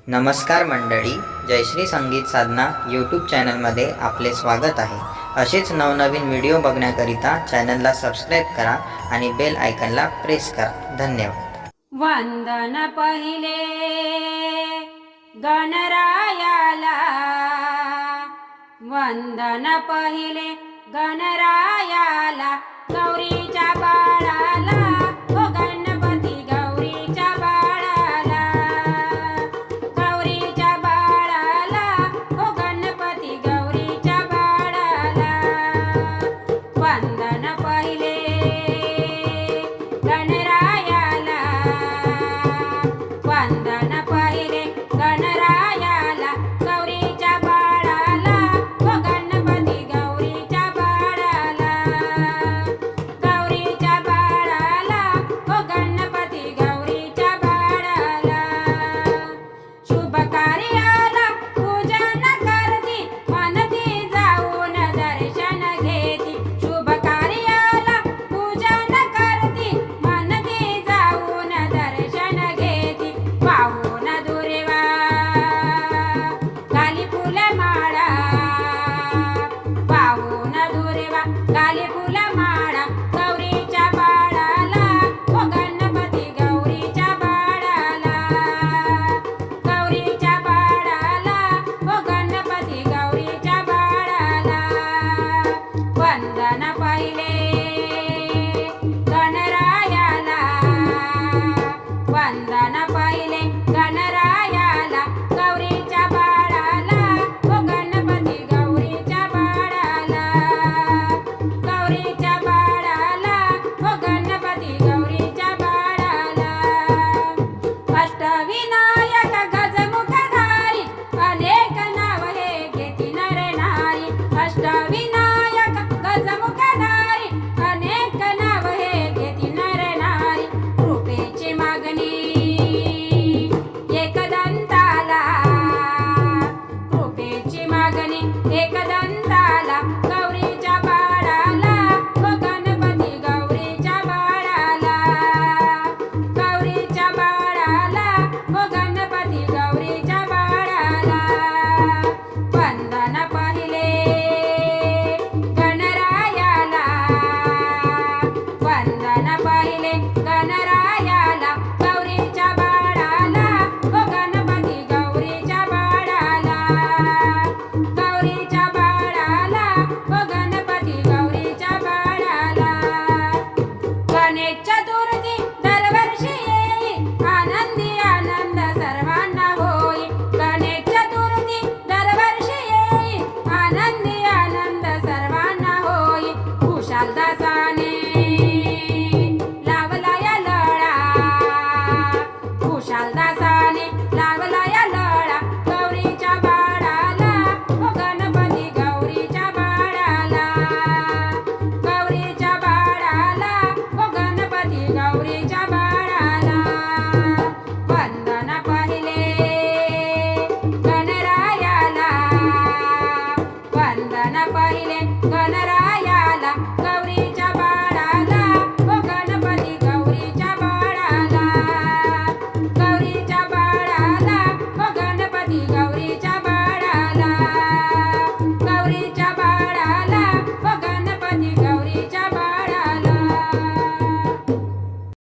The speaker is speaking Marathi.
नमस्कार मंडळी, जयश्री संगीत साधना यूट्यूब चॅनलमध्ये आपले स्वागत आहे। असेच नवनवीन व्हिडिओ बघण्याकरिता चॅनलला सबस्क्राईब करा आणि बेल आयकॉनला प्रेस करा। धन्यवाद। वंदन पहिले गणरायाला, वंदन पहिले गणरायाला, गौरीच्या बाळाला, ओ गणपती गौरीच्या बाळाला, गौरीच्या बाळाला, ओ गणपती गौरीच्या बाळाला। वंदन पहिले गणरायाला, वंदन पहिले गणरायाला, गौरीच्या बाळाला, ओ गणपती गौरीच्या बाळाला, गौरीच्या बाळाला, ओ गणपती गौरीच्या बाळाला। शुभ कार्याला पूजन करती, मनती जाऊन दर्शन घेती, शुभ कार्याला पूजन करती, मनती जाऊन दर्शन घेती। वाहून दुर्वा गाली फुलमाळा, वाहून दुर्वा गाली फुलमाळा, गौरीच्या बाळाला, ओ गणपती गौरीच्या बाळाला, गौरीच्या बाळाला, ओ गणपती गौरीच्या बाळाला। वंदन पहिले गणरायाला, वंदन पहिले गणरायाला, गौरीच्या बाळाला, ओ गणपती गौरीच्या बाळाला, गौरीच्या बाळाला, ओ गणपती गौरीच्या बाळाला। अष्टविनायक गजमुखधारी, अनेक नाव हे घेती नर नारी, अष्टविनायक गजमुखधारी, अनेक नाव हे घेती नर नारी। कृपेची मागणी एकदंताला, कृपेची मागणी एकदंताला, गौरीच्या बाळाला, ओ गणपती गौरीच्या बाळाला, गौरीच्या बाळाला, ओ गणपती गौरीच्या बाळाला। वंदन पहिले गणरायाला, वंदन पहिले गणरायाला, गौरीच्या बाळाला, ओ गणपती गौरीच्या बाळाला, गौरीच्या बाळाला, ओ गणपती गौरीच्या बाळाला। गणेश चतुर्थी दरवर्षी येई, आनंदी आनंद सर्वांना होई, गणेश चतुर्थी दरवर्षी येई, आनंदी आनंद सर्वांना होई। खुशाल दासाने लावला या लळा, खुशाल दासा